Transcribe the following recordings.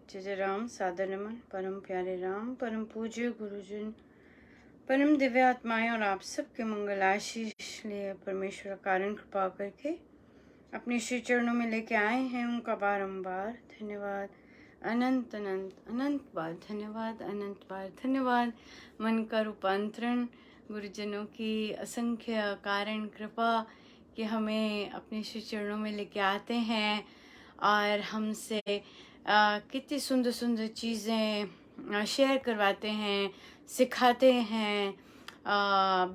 जय जय राम। सादर नमन परम प्यारे राम, परम पूज्य गुरुजन, परम दिव्य आत्माएं और आप सबके मंगल आशीष लिए परमेश्वर कारण कृपा करके अपने श्री चरणों में लेके आए हैं। उनका बारंबार धन्यवाद, अनंत अनंत अनंत बार धन्यवाद, अनंत बार धन्यवाद। मन का रूपांतरण, गुरुजनों की असंख्य कारण कृपा कि हमें अपने श्री चरणों में लेके आते हैं और हमसे कितनी सुंदर सुंदर चीज़ें शेयर करवाते हैं, सिखाते हैं,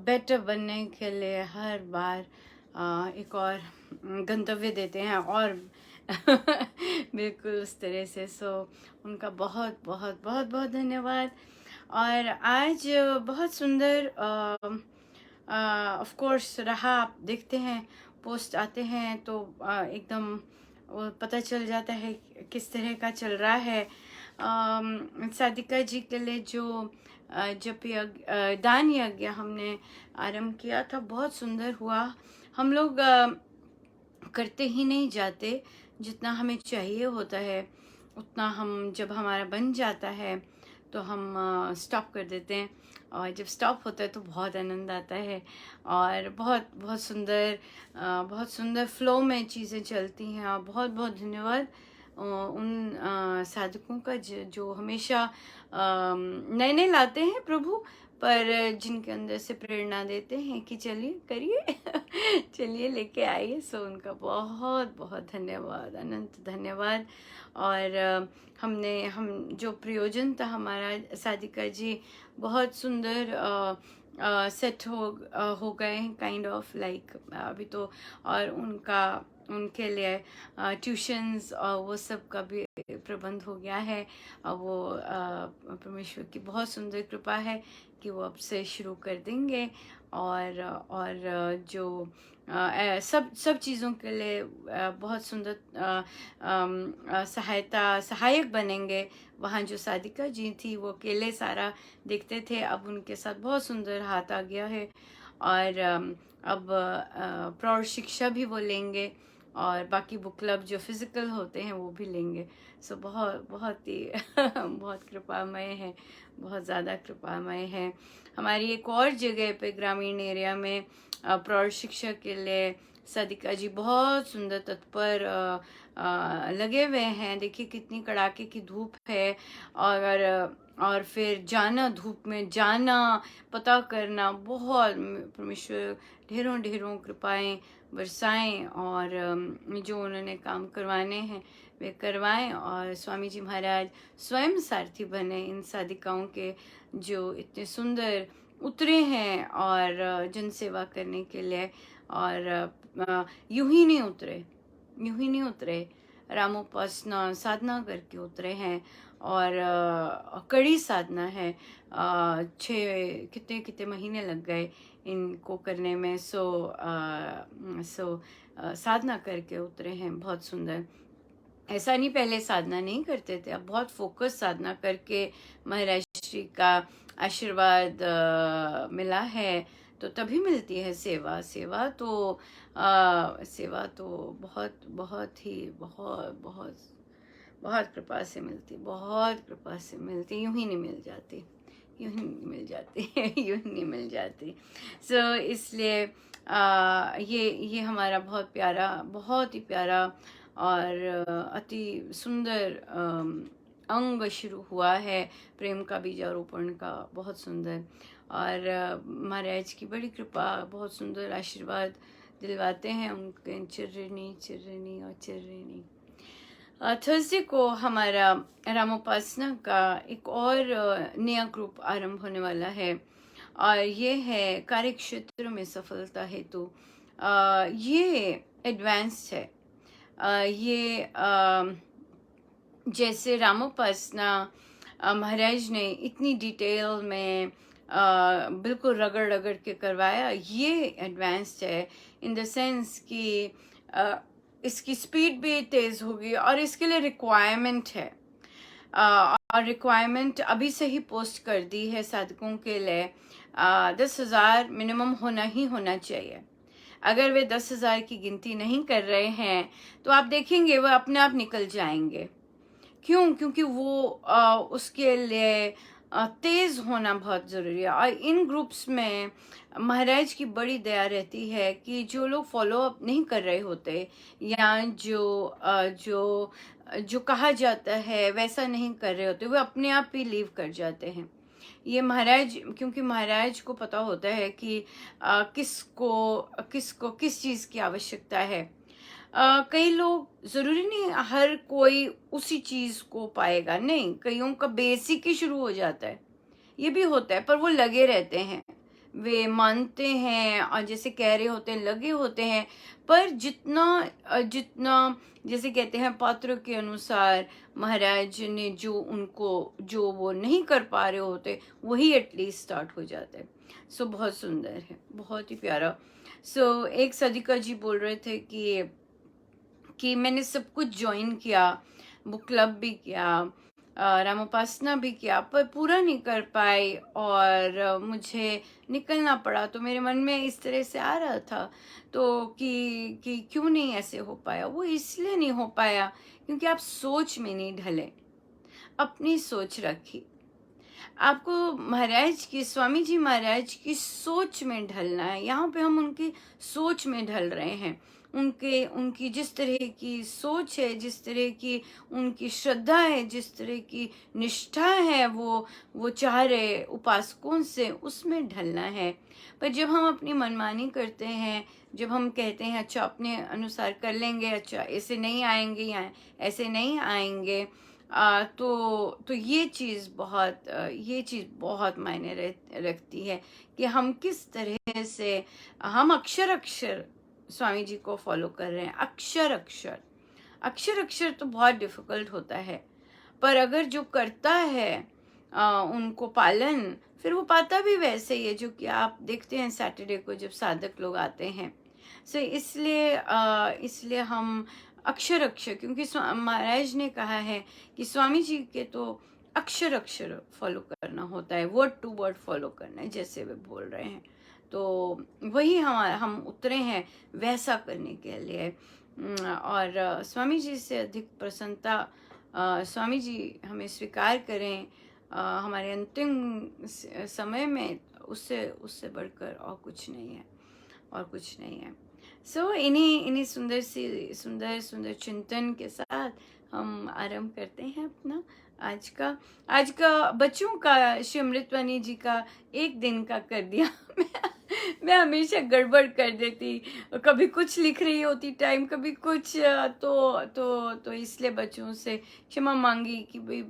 बेटर बनने के लिए हर बार एक और गंतव्य देते हैं और बिल्कुल उस तरह से। सो उनका बहुत बहुत बहुत बहुत धन्यवाद। और आज बहुत सुंदर ऑफ कोर्स रहा, आप देखते हैं पोस्ट आते हैं तो एकदम वो पता चल जाता है किस तरह का चल रहा है। सादिका जी के लिए जो जप यज्ञ दान यज्ञ हमने आरंभ किया था, बहुत सुंदर हुआ। हम लोग करते ही नहीं जाते, जितना हमें चाहिए होता है उतना हम जब हमारा बन जाता है तो हम स्टॉप कर देते हैं, और जब स्टॉप होता है तो बहुत आनंद आता है और बहुत बहुत सुंदर फ्लो में चीज़ें चलती हैं। और बहुत बहुत धन्यवाद उन साधकों का जो हमेशा नए नए लाते हैं प्रभु, पर जिनके अंदर से प्रेरणा देते हैं कि चलिए करिए चलिए लेके आइए। सो उनका बहुत बहुत धन्यवाद, अनंत धन्यवाद। और हम जो प्रयोजन था हमारा, सादिका जी बहुत सुंदर सेट हो गए हैं, काइंड ऑफ लाइक अभी तो। और उनके लिए ट्यूशन्स और वो सब का भी प्रबंध हो गया है। वो परमेश्वर की बहुत सुंदर कृपा है कि वो अब से शुरू कर देंगे। और जो सब चीज़ों के लिए बहुत सुंदर सहायक बनेंगे। वहाँ जो सादिका जी थी वो अकेले सारा देखते थे, अब उनके साथ बहुत सुंदर हाथ आ गया है। और अब प्रौढ़ शिक्षा भी वो लेंगे और बाकी बुक क्लब जो फिजिकल होते हैं वो भी लेंगे। सो बहुत बहुत ही बहुत कृपामय है, बहुत ज़्यादा कृपामय है। हमारी एक और जगह पे ग्रामीण एरिया में प्रौढ़ शिक्षा के लिए सादिका जी बहुत सुंदर तत्पर लगे हुए हैं। देखिए कितनी कड़ाके की धूप है, और फिर जाना, धूप में जाना, पता करना, बहुत परमेश्वर ढेरों ढेरों कृपाएं बरसाएं और जो उन्होंने काम करवाने हैं वे करवाएं। और स्वामी जी महाराज स्वयं सारथी बने इन साधिकाओं के, जो इतने सुंदर उतरे हैं और जन सेवा करने के लिए। और यूं ही नहीं उतरे, रामोपासना साधना करके उतरे हैं। और कड़ी साधना है, 6 कितने महीने लग गए इनको करने में। सो साधना करके उतरे हैं, बहुत सुंदर। ऐसा नहीं पहले साधना नहीं करते थे, अब बहुत फोकस साधना करके महाराज श्री का आशीर्वाद मिला है, तो तभी मिलती है सेवा। सेवा तो बहुत बहुत ही बहुत बहुत बहुत कृपा से मिलती, बहुत कृपा से मिलती, यूं ही नहीं मिल जाती, यूं ही नहीं मिल जाती यूं ही नहीं मिल जाती। सो इसलिए ये हमारा बहुत ही प्यारा और अति सुंदर अंग शुरू हुआ है, प्रेम का बीजारोपण का, बहुत सुंदर। और महाराज की बड़ी कृपा, बहुत सुंदर आशीर्वाद दिलवाते हैं उनके चिर्रनी चिर्रनी और चिर्रनी। थर्सडे को हमारा रामोपासना का एक और नया ग्रुप आरंभ होने वाला है, और ये है कार्य क्षेत्र में सफलता हेतु। ये एडवांस्ड है। ये जैसे रामोपासना महाराज ने इतनी डिटेल में बिल्कुल रगड़ रगड़ के करवाया, ये एडवांस्ड है इन द सेंस कि इसकी स्पीड भी तेज़ होगी, और इसके लिए रिक्वायरमेंट है। और रिक्वायरमेंट अभी से ही पोस्ट कर दी है साधकों के लिए। 10,000 मिनिमम होना चाहिए। अगर वे 10,000 की गिनती नहीं कर रहे हैं तो आप देखेंगे वो अपने आप निकल जाएंगे, क्यों? क्योंकि वो उसके लिए तेज़ होना बहुत ज़रूरी है। और इन ग्रुप्स में महाराज की बड़ी दया रहती है कि जो लोग फ़ॉलो अप नहीं कर रहे होते, या जो कहा जाता है वैसा नहीं कर रहे होते, वो अपने आप ही लीव कर जाते हैं। ये महाराज, क्योंकि महाराज को पता होता है कि किसको किसको किस चीज़ की आवश्यकता है। कई लोग, ज़रूरी नहीं हर कोई उसी चीज़ को पाएगा, नहीं, कईयों का बेसिक ही शुरू हो जाता है, ये भी होता है, पर वो लगे रहते हैं, वे मानते हैं और जैसे कह रहे होते हैं, लगे होते हैं। पर जितना जैसे कहते हैं पात्रों के अनुसार, महाराज ने जो वो नहीं कर पा रहे होते, वही एटलीस्ट स्टार्ट हो जाता है। सो बहुत सुंदर है, बहुत ही प्यारा। सो एक सदिका जी बोल रहे थे कि मैंने सब कुछ ज्वाइन किया, बुक क्लब भी किया, रामोपासना भी किया, पर पूरा नहीं कर पाई, और मुझे निकलना पड़ा। तो मेरे मन में इस तरह से आ रहा था, तो कि क्यों नहीं ऐसे हो पाया। वो इसलिए नहीं हो पाया क्योंकि आप सोच में नहीं ढले, अपनी सोच रखी। आपको महाराज की, स्वामी जी महाराज की सोच में ढलना है। यहाँ पे हम उनकी सोच में ढल रहे हैं। उनकी जिस तरह की सोच है, जिस तरह की उनकी श्रद्धा है, जिस तरह की निष्ठा है, वो चाह रहे उपासकों से, उसमें ढलना है। पर जब हम अपनी मनमानी करते हैं, जब हम कहते हैं अच्छा अपने अनुसार कर लेंगे, अच्छा ऐसे नहीं आएंगे या ऐसे नहीं आएंगे, तो ये चीज़ बहुत मायने रखती है कि हम किस तरह से, हम अक्षर अक्षर स्वामी जी को फॉलो कर रहे हैं। अक्षर अक्षर, अक्षर अक्षर तो बहुत डिफिकल्ट होता है, पर अगर जो करता है उनको पालन, फिर वो पाता भी वैसे ही है, जो कि आप देखते हैं सैटरडे को जब साधक लोग आते हैं। सो इसलिए हम अक्षर अक्षर, क्योंकि महाराज ने कहा है कि स्वामी जी के तो अक्षर अक्षर फॉलो करना होता है, वर्ड टू वर्ड फॉलो करना है, जैसे वे बोल रहे हैं। तो वही हम उतरे हैं वैसा करने के लिए। और स्वामी जी से अधिक प्रसन्नता, स्वामी जी हमें स्वीकार करें हमारे अंतिम समय में, उससे उससे बढ़कर और कुछ नहीं है, और कुछ नहीं है। सो इन्हीं सुंदर सुंदर चिंतन के साथ हम आरंभ करते हैं अपना आज का बच्चों का, श्री अमृतवाणी जी का एक दिन का कर दिया। मैं हमेशा गड़बड़ कर देती, कभी कुछ लिख रही होती टाइम, कभी कुछ, तो इसलिए बच्चों से क्षमा मांगी कि भाई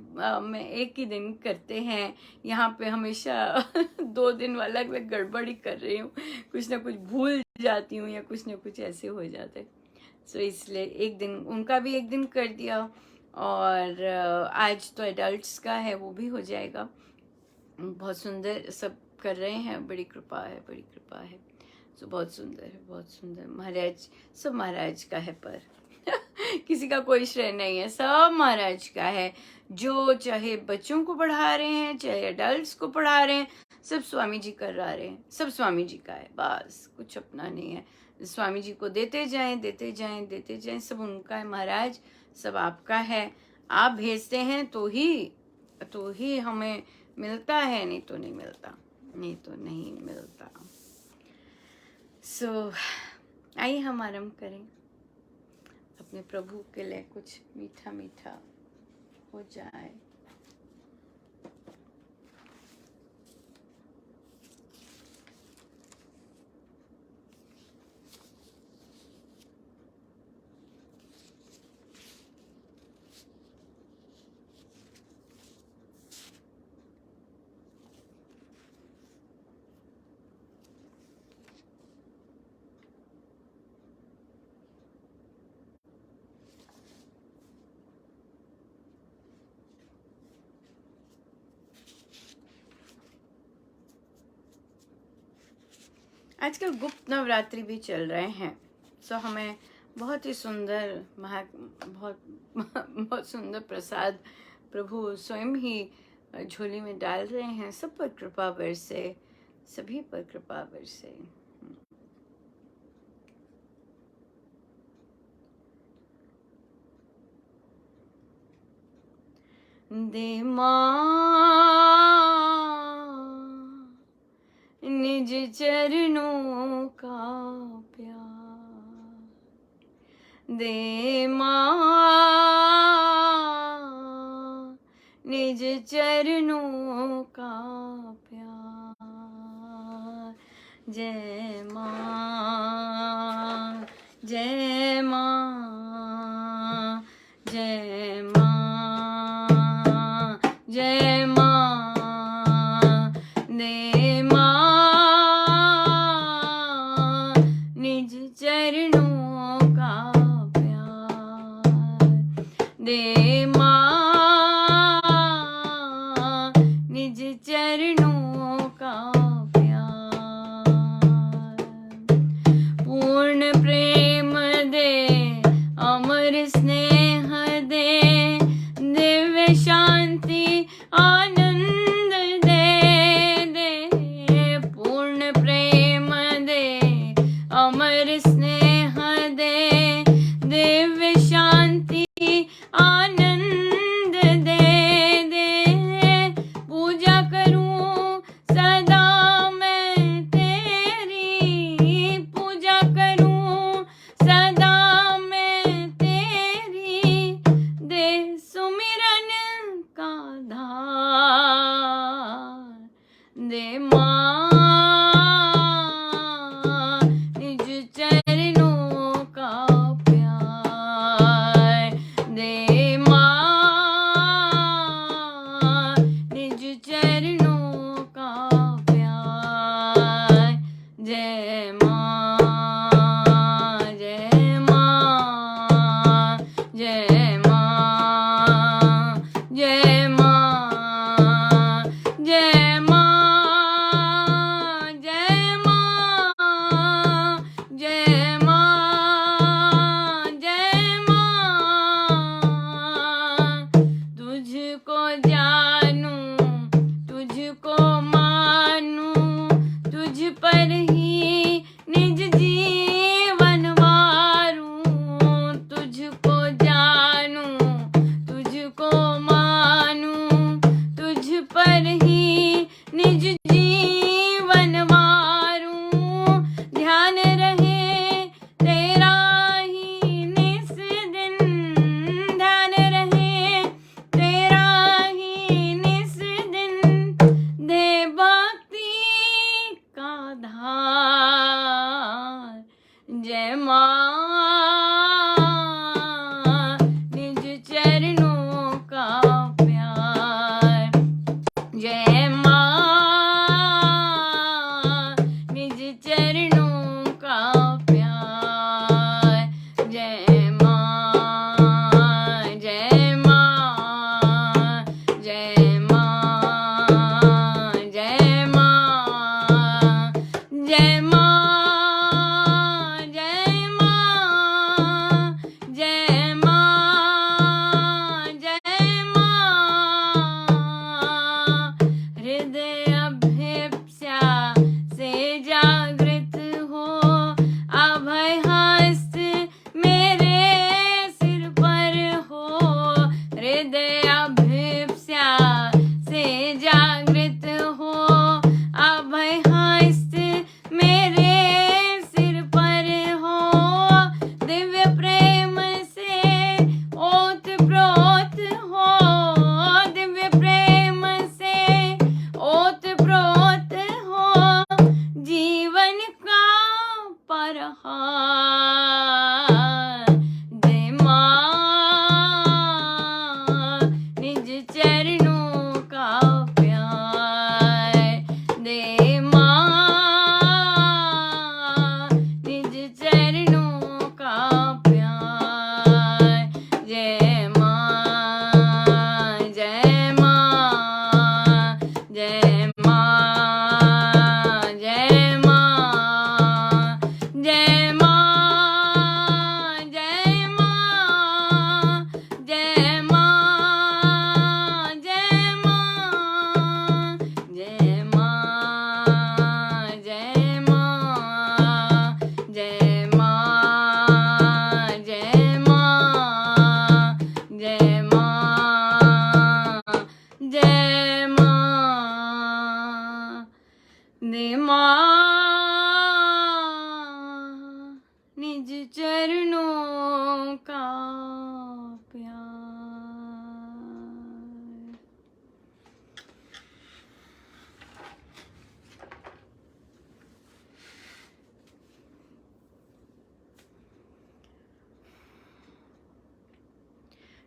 मैं एक ही दिन करते हैं, यहाँ पे हमेशा 2 दिन वाला मैं गड़बड़ ही कर रही हूँ, कुछ ना कुछ भूल जाती हूँ या कुछ ना कुछ ऐसे हो जाते। सो इसलिए एक दिन उनका भी एक दिन कर दिया, और आज तो एडल्ट्स का है, वो भी हो जाएगा। बहुत सुंदर सब कर रहे हैं, बड़ी कृपा है, बड़ी कृपा है। सो बहुत सुंदर है, बहुत सुंदर। महाराज, सब महाराज का है, पर किसी का कोई श्रेय नहीं है, सब महाराज का है। जो चाहे बच्चों को पढ़ा रहे हैं, चाहे एडल्ट्स को पढ़ा रहे हैं, सब स्वामी जी करा रहे हैं, सब स्वामी जी का है, बस कुछ अपना नहीं है। स्वामी जी को देते जाएं, देते जाएं, देते जाएं, सब उनका है। महाराज, सब आपका है। आप भेजते हैं तो ही हमें मिलता है, नहीं तो नहीं मिलता, नहीं तो नहीं मिलता। सो आइए हम आरंभ करें, अपने प्रभु के लिए कुछ मीठा मीठा हो जाए। आजकल गुप्त नवरात्रि भी चल रहे हैं, सो हमें बहुत ही सुंदर बहुत बहुत सुंदर प्रसाद प्रभु स्वयं ही झोली में डाल रहे हैं। सब पर कृपा बरसे, सभी पर कृपा बरसे। दे माँ निज चरणों का प्यार, दे माँ निज चरणों का प्यार। जय माँ, जय माँ, जय माँ, जय माँ, दे माँ निज चरणों का प्यार, दे माँ निज चरणों का प्यार। पूर्ण प्रेम दे, अमर स्नेह दे, दिव्य शांति आनंद दे, दे पूर्ण प्रेम दे, अमर स्नेह दे, दिव्य शांति आनंद दे, दे पूजा करूं सदा मैं तेरी, पूजा करूं सदा मैं तेरी, दे सुमिरन का धार, दे माँ निज चरणों का प्यार, दे माँ निज चरणों का प्यार। जय माँ, जय माँ, जय माँ, जय माँ।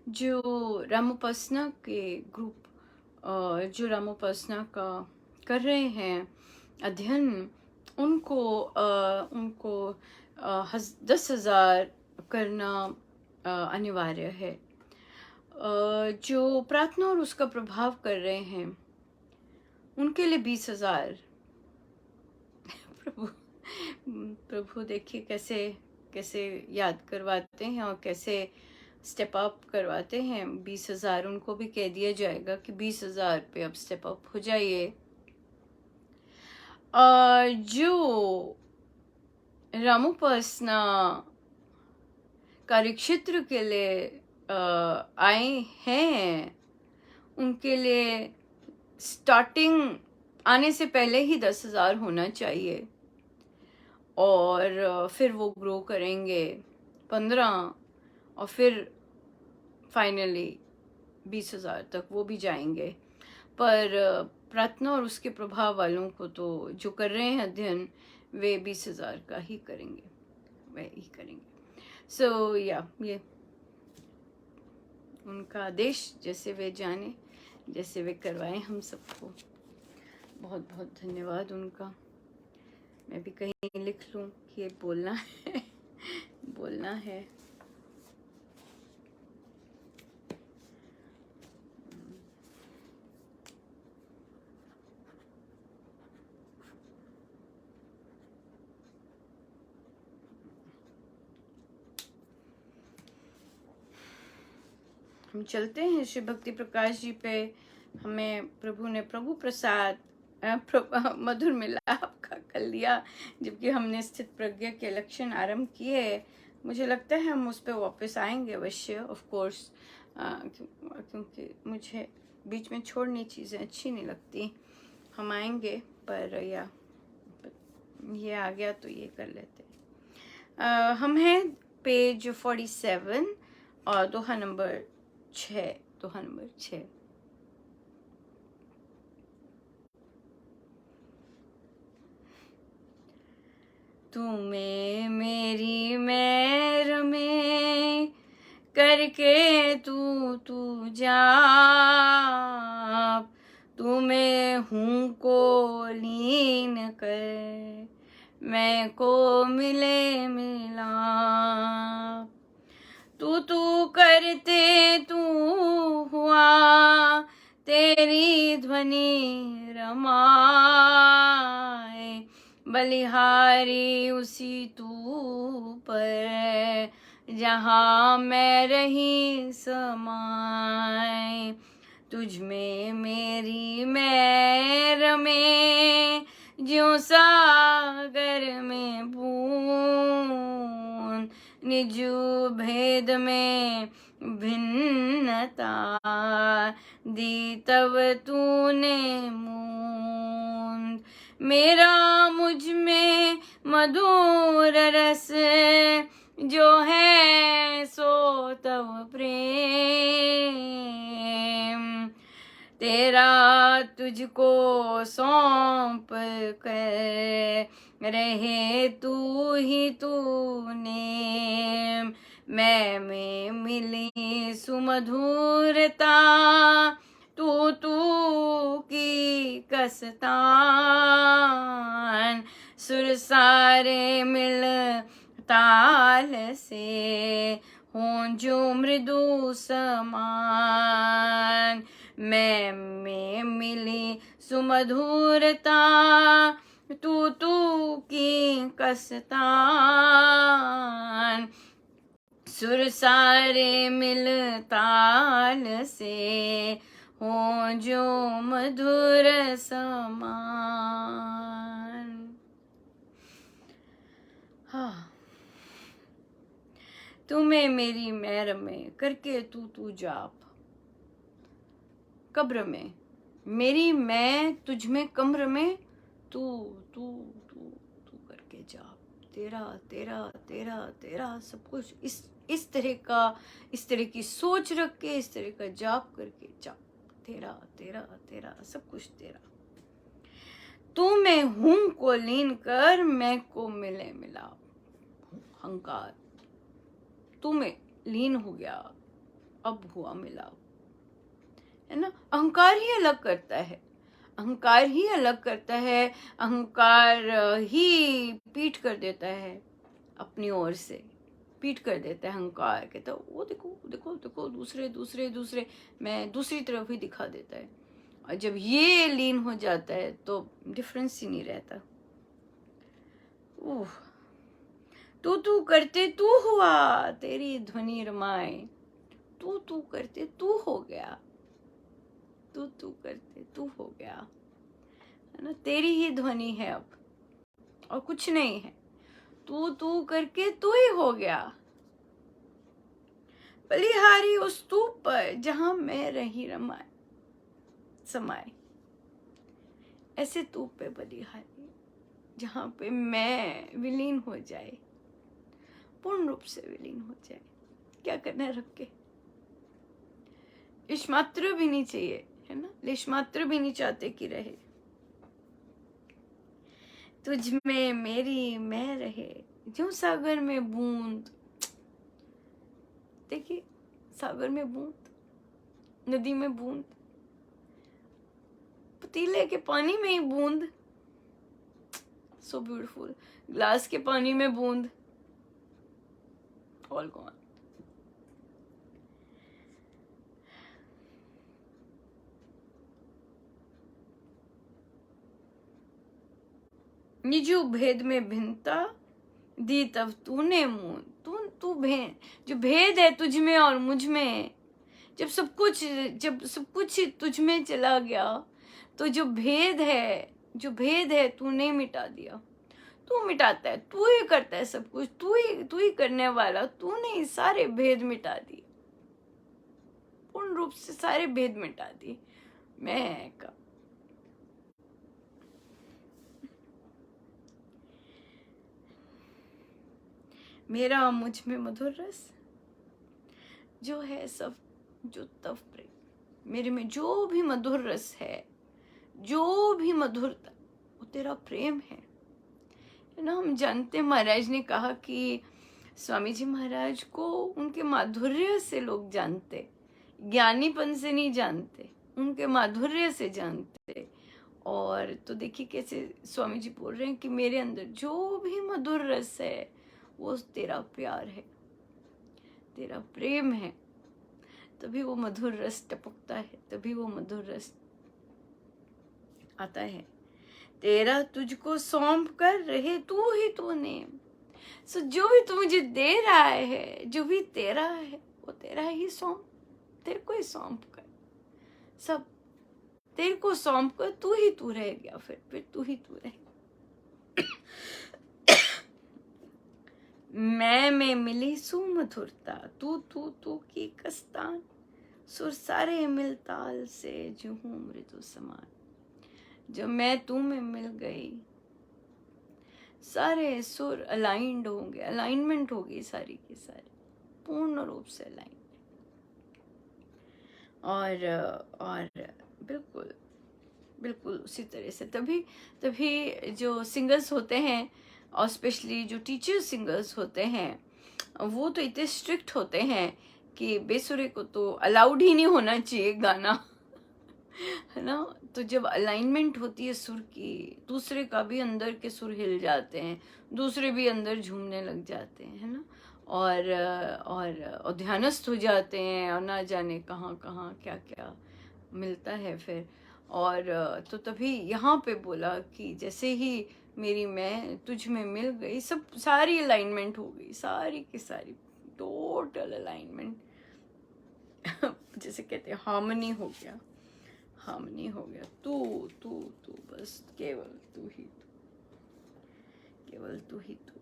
जो रामोपासना के ग्रुप जो रामोपासना का कर रहे हैं अध्ययन, उनको 10,000 करना अनिवार्य है। जो प्रार्थना और उसका प्रभाव कर रहे हैं उनके लिए 20,000। प्रभु प्रभु देखिए कैसे कैसे याद करवाते हैं और कैसे स्टेप अप करवाते हैं। 20,000 उनको भी कह दिया जाएगा कि 20,000 पे अब स्टेप अप हो जाइए। जो रामोपासना कार्यक्षेत्र के लिए आए हैं उनके लिए स्टार्टिंग आने से पहले ही 10,000 होना चाहिए, और फिर वो ग्रो करेंगे 15, और फिर फाइनली 20,000 तक वो भी जाएंगे। पर प्रार्थना और उसके प्रभाव वालों को तो जो कर रहे हैं अध्ययन वे 20,000 का ही करेंगे, वे ही करेंगे। सो ये उनका आदेश, जैसे वे जाने, जैसे वे करवाएं हम सबको। बहुत बहुत धन्यवाद उनका। मैं भी कहीं लिख लूं कि ये बोलना है बोलना है। हम चलते हैं श्री भक्ति प्रकाश जी पे। हमें प्रभु ने प्रभु प्रसाद मधुर मिलाप का कर लिया, जबकि हमने स्थित प्रज्ञा के लक्षण आरंभ किए। मुझे लगता है हम उस पर वापस आएंगे अवश्य, ऑफ कोर्स, क्योंकि मुझे बीच में छोड़नी चीज़ें अच्छी नहीं लगती। हम आएंगे, पर ये आ गया तो ये कर लेते। हम हैं पेज 47 और दोहा नंबर 6। तुम्हें मेरी मेर में करके तू जाप, तुम्हें हूँ को लीन कर मैं को मिले मिलाप। तू करते तू हुआ तेरी ध्वनि रमाए, बलिहारी उसी तू पर जहाँ मैं रही समाए। तुझ में मेरी मैर में ज्यों सागर में बूंद, निजु भेद में भिन्नता दी तब तूने मूंद। मेरा मुझ में मधुर रस जो है सो तव प्रेम, तेरा तुझको सौंप कर रहे तू ही तूने। मैं में मिली सुमधुरता तू की कसतान, सुर सारे मिल ताल से हों जो मृदु समान। मैं में मिली सुमधुरता तू की कसतान, सुर सारे मिल ताल से हो जो मधुर समान। हाँ, तुम्हें मेरी मैर में करके तू जाप, कब्र में मेरी मैं तुझ में कब्र में तू करके जाप। तेरा तेरा तेरा तेरा सब कुछ इस तरह की सोच रख के, इस तरह का जाप करके जाप। तेरा तेरा तेरा सब कुछ तेरा। तू मैं हूं को लीन कर मैं को मिले मिलाप। अहंकार तू में लीन हो गया, अब हुआ मिलाप, है ना। अहंकार ही अलग करता है, अहंकार ही अलग करता है, अहंकार ही पीठ कर देता है, अपनी ओर से पीठ कर देता है अहंकार, कहता है वो देखो देखो देखो, दूसरे दूसरे दूसरे, मैं दूसरी तरफ ही दिखा देता है। और जब ये लीन हो जाता है तो डिफरेंस ही नहीं रहता। ओह, तू तू करते तू हुआ, तेरी ध्वनि रमाए, तू तू करते तू हो गया, तू तू करते तू हो गया, है ना। तेरी ही ध्वनि है अब, और कुछ नहीं है। तू तू करके तू ही हो गया, बलिहारी उस स्तूप पर जहां मैं रही रमाए समाए। ऐसे तूप पे बलिहारी जहां पे मैं विलीन हो जाए, पूर्ण रूप से विलीन हो जाए। क्या करना है रख के, लेश मात्र भी नहीं चाहिए, है ना। लेश मात्र भी नहीं चाहते कि रहे, तुझ में मेरी मैं रहे, जो सागर में बूंद। देखिए, सागर में बूंद, नदी में बूंद, पतीले के पानी में ही बूंद, सो ब्यूटीफुल। ग्लास के पानी में बूंद, ऑल गॉन। निजु भेद में भिन्नता दी तब तूने मूंद। तू भेद, जो भेद है तुझ में और मुझ में, जब सब कुछ तुझ में चला गया, तो जो भेद है तूने मिटा दिया। तू मिटाता है, तू ही करता है सब कुछ, तू ही करने वाला, तूने ही सारे भेद मिटा दिए, पूर्ण रूप से सारे भेद मिटा दिए। मैं का मेरा मुझ में मधुर रस जो है सब, जो तव प्रेम, मेरे में जो भी मधुर रस है, जो भी मधुरता, वो तेरा प्रेम है ना। हम जानते, महाराज ने कहा कि स्वामी जी महाराज को उनके माधुर्य से लोग जानते, ज्ञानीपन से नहीं जानते, उनके माधुर्य से जानते। और तो देखिए कैसे स्वामी जी बोल रहे हैं कि मेरे अंदर जो भी मधुर रस है वो तेरा प्यार है, तेरा प्रेम है, तभी वो मधुर रस टपकता है, तभी वो मधुर रस आता है। तेरा तुझको सौंप कर रहे तू ही तूने, सो जो भी तू मुझे दे रहा है, जो भी तेरा है, वो तेरा ही सौंप, तेरे को ही सौंप कर, सब तेरे को सौंप कर तू ही तू रह गया, फिर तू ही तू रह। मैं में मिली सुमधुरता, तू तू तू की कस्तान, सुर सारे मिल ताल से जो हूँ मृदु समान। जो मैं तू में मिल गई, सारे सुर अलाइंड होंगे, अलाइनमेंट होगी सारी की सारी, पूर्ण रूप से अलाइन। और बिल्कुल बिल्कुल उसी तरह से, तभी जो सिंगर्स होते हैं, और स्पेशली जो टीचर सिंगर्स होते हैं, वो तो इतने स्ट्रिक्ट होते हैं कि बेसुरे को तो अलाउड ही नहीं होना चाहिए गाना, है ना। तो जब अलाइनमेंट होती है सुर की, दूसरे का भी अंदर के सुर हिल जाते हैं, दूसरे भी अंदर झूमने लग जाते हैं, है ना। और ध्यानस्थ हो जाते हैं, और ना जाने कहाँ कहाँ क्या क्या मिलता है फिर। और तो तभी यहाँ पे बोला कि जैसे ही मेरी मैं तुझ में मिल गई, सब सारी अलाइनमेंट हो गई, सारी की सारी टोटल अलाइनमेंट। जैसे कहते हैं हार्मनी हो गया, हार्मनी हो गया। तू तू तू, बस केवल तू ही तू, केवल तू ही तू।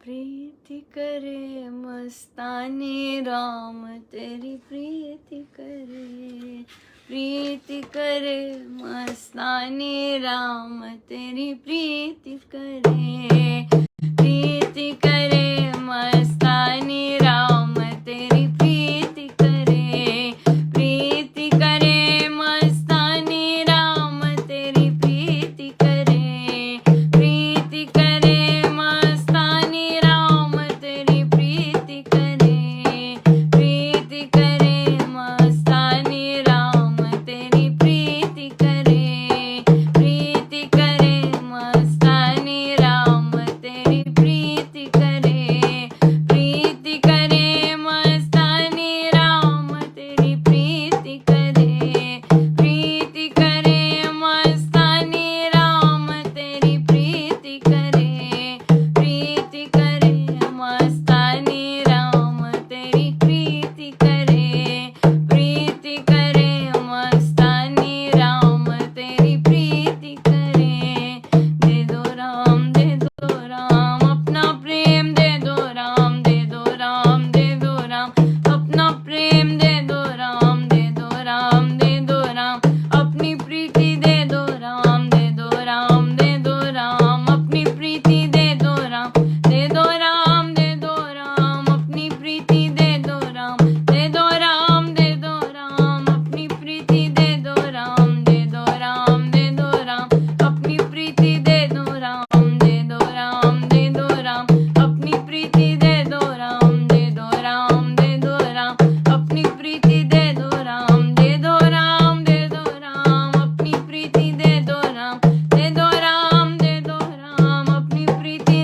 प्रीति करे मस्तानी राम, तेरी प्रीति करे प्रीति करे मस्तानी राम तेरी प्रीति करे, प्रीति करे मस्तानी राम तेरी प्रीति करे, प्रीति करे मस्तानी राम तेरी प्रीति करे, प्रीति करे मस्तानी राम तेरी प्रीति करे, प्रीति करे मस्तानी राम तेरी प्रीति करे, प्रीति करे मस्तानी राम तेरी प्रीति करे, प्रीति करे मस्तानी राम तेरी प्रीति करे, प्रीति करे मस्तानी राम तेरी प्रीति करे, प्रीति करे मस्तानी राम तेरी प्रीति करे, प्रीति करे मस्तानी राम तेरी प्रीति करे। दे दो राम अपना प्रेम दे दो राम, दे दो राम अपना प्रेम दे दो राम, दे दो राम अपनी प्रीति दे दो राम, दे दो राम अपनी प्रीति दे दो राम, दे दो राम अपनी प्रीति दे दो राम, दे दो राम अपनी प्रीति दे दो राम, दे दो राम अपनी प्रीति दे दो राम, दे दो राम अपनी प्रीति दे दो राम, दे दो राम अपनी प्रीति दे दो राम, दे दो राम अपनी प्रीति दे दो राम, दे दो राम अपनी प्रीति दे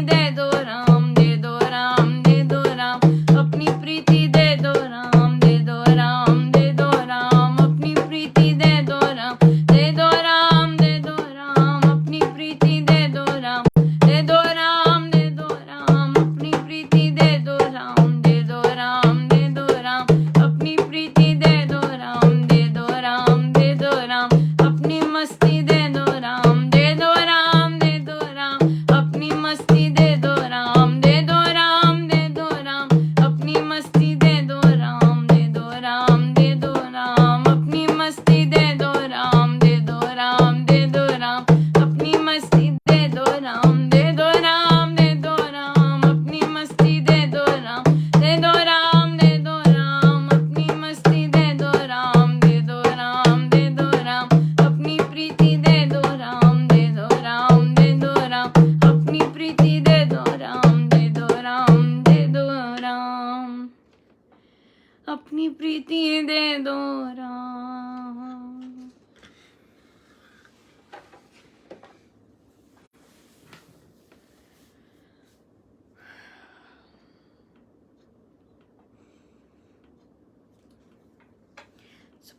दो राम, दे दो राम अपनी प्रीति दे दो राम, दे दो राम अपनी प्रीति दे दो राम, दे दो राम अपनी प्रीति दे दो राम, दे दो राम अपनी प्रीति दे दो राम, दे दो राम अपनी प्रीति दे दो राम, दे दो राम अपनी मस्ती दे दो राम, दे दो राम अपनी मस्ती दे दो राम, दे दो राम अपनी मस्ती दे दो राम, दे दो राम अपनी मस्ती दे दो राम, दे दो राम अपनी मस्ती दे दो राम, दे दो राम अपनी मस्ती दे दो राम, दे दो राम अपनी मस्ती दे दो राम, दे दो राम अपनी प्रीति दे दो राम, दे दो राम अपनी प्रीति दे दो राम, दे दो राम अपनी प्रीति दे दो राम।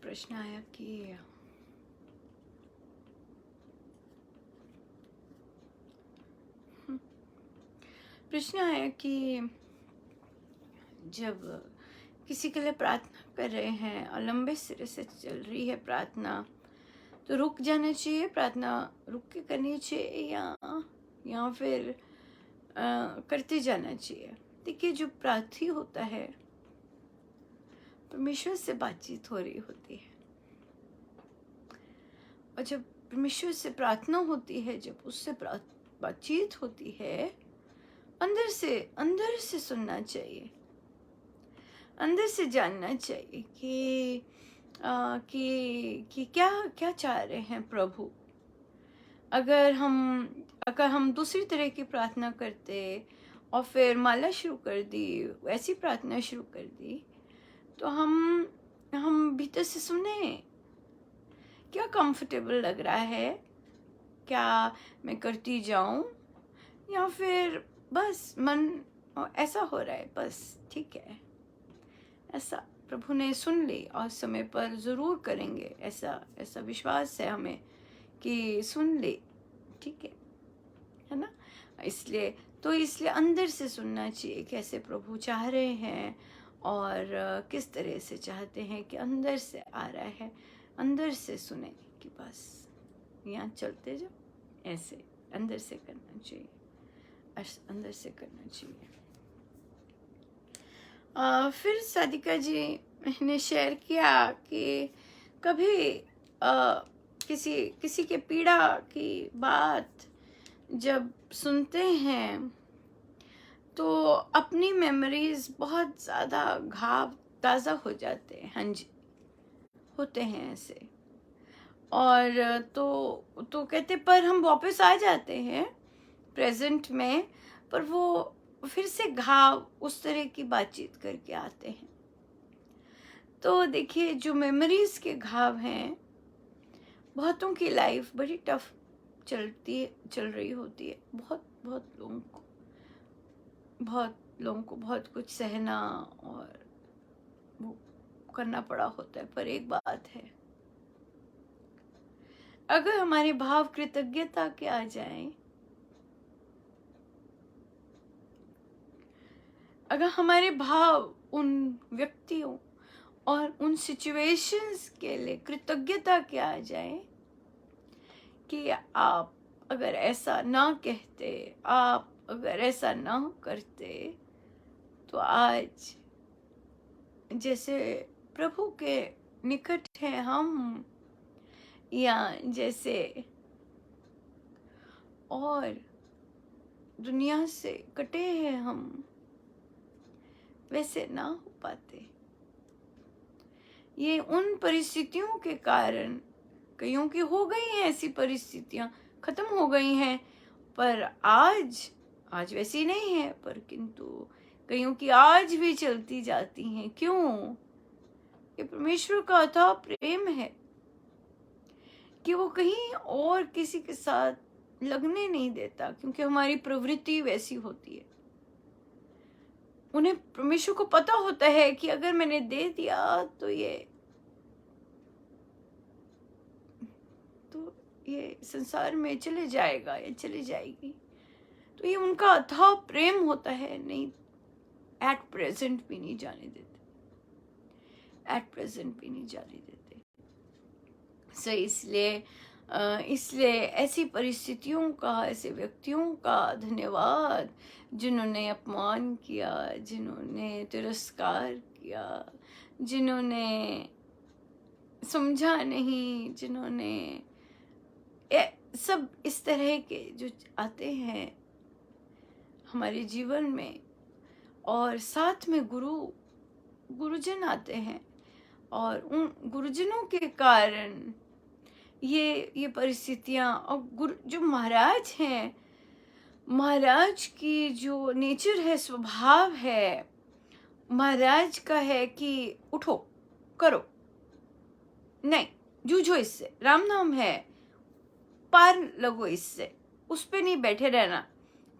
प्रश्न आया कि जब किसी के लिए प्रार्थना कर रहे हैं और लंबे सिरे से चल रही है प्रार्थना, तो रुक जाना चाहिए, प्रार्थना रुक के करनी चाहिए या फिर करते जाना चाहिए। देखिए, जो प्रार्थी होता है परमेश्वर से बातचीत हो रही होती है, और जब परमेश्वर से प्रार्थना होती है, जब उससे बातचीत होती है, अंदर से सुनना चाहिए, अंदर से जानना चाहिए कि क्या चाह रहे हैं प्रभु। अगर हम दूसरी तरह की प्रार्थना करते और फिर माला शुरू कर दी, वैसी प्रार्थना शुरू कर दी, तो हम भीतर से सुने क्या कंफर्टेबल लग रहा है, क्या मैं करती जाऊं, या फिर बस मन ऐसा हो रहा है, बस ठीक है, ऐसा प्रभु ने सुन ली और समय पर ज़रूर करेंगे, ऐसा विश्वास है हमें कि सुन ले, ठीक है ना। इसलिए अंदर से सुनना चाहिए कैसे प्रभु चाह रहे हैं और किस तरह से चाहते हैं, कि अंदर से आ रहा है, अंदर से सुने कि बस यहाँ चलते जाओ, ऐसे अंदर से करना चाहिए, अंदर से करना चाहिए। फिर सादिका जी ने शेयर किया कि कभी किसी किसी के पीड़ा की बात जब सुनते हैं तो अपनी मेमोरीज बहुत ज़्यादा घाव ताज़ा हो जाते हैं। हाँ जी, होते हैं ऐसे। और तो कहते पर हम वापस आ जाते हैं प्रेजेंट में, पर वो फिर से घाव उस तरह की बातचीत करके आते हैं। तो देखिए, जो मेमोरीज के घाव हैं, बहुतों की लाइफ बड़ी टफ चल रही होती है। बहुत लोगों को बहुत कुछ सहना और वो करना पड़ा होता है। पर एक बात है, अगर हमारे भाव कृतज्ञता के आ जाएं, अगर हमारे भाव उन व्यक्तियों और उन सिचुएशंस के लिए कृतज्ञता के आ जाए कि आप अगर ऐसा ना कहते, आप अगर ऐसा ना करते, तो आज जैसे प्रभु के निकट हैं हम, या जैसे और दुनिया से कटे हैं हम, वैसे ना हो पाते। ये उन परिस्थितियों के कारण, कईयों की हो गई हैं ऐसी परिस्थितियां, खत्म हो गई हैं, पर आज वैसी नहीं है, पर किंतु कईयों की आज भी चलती जाती हैं। क्यों? ये परमेश्वर का अथाह प्रेम है कि वो कहीं और किसी के साथ लगने नहीं देता, क्योंकि हमारी प्रवृत्ति वैसी होती है। उन्हें, परमेश्वर को पता होता है कि अगर मैंने दे दिया तो ये संसार में चले जाएगा या चली जाएगी। तो ये उनका अथाह प्रेम होता है। नहीं, एट प्रेजेंट भी नहीं जाने देते, एट प्रेजेंट भी नहीं जाने देते। सो इसलिए ऐसी परिस्थितियों का, ऐसे व्यक्तियों का धन्यवाद जिन्होंने अपमान किया, जिन्होंने तिरस्कार किया, जिन्होंने समझा नहीं, जिन्होंने सब इस तरह के जो आते हैं हमारे जीवन में, और साथ में गुरुजन आते हैं, और उन गुरुजनों के कारण ये परिस्थितियां, और जो महाराज हैं, महाराज की जो नेचर है, स्वभाव है, महाराज का है कि उठो, करो, नहीं जूझो इससे, राम नाम है, पार लगो इससे, उस पे नहीं बैठे रहना,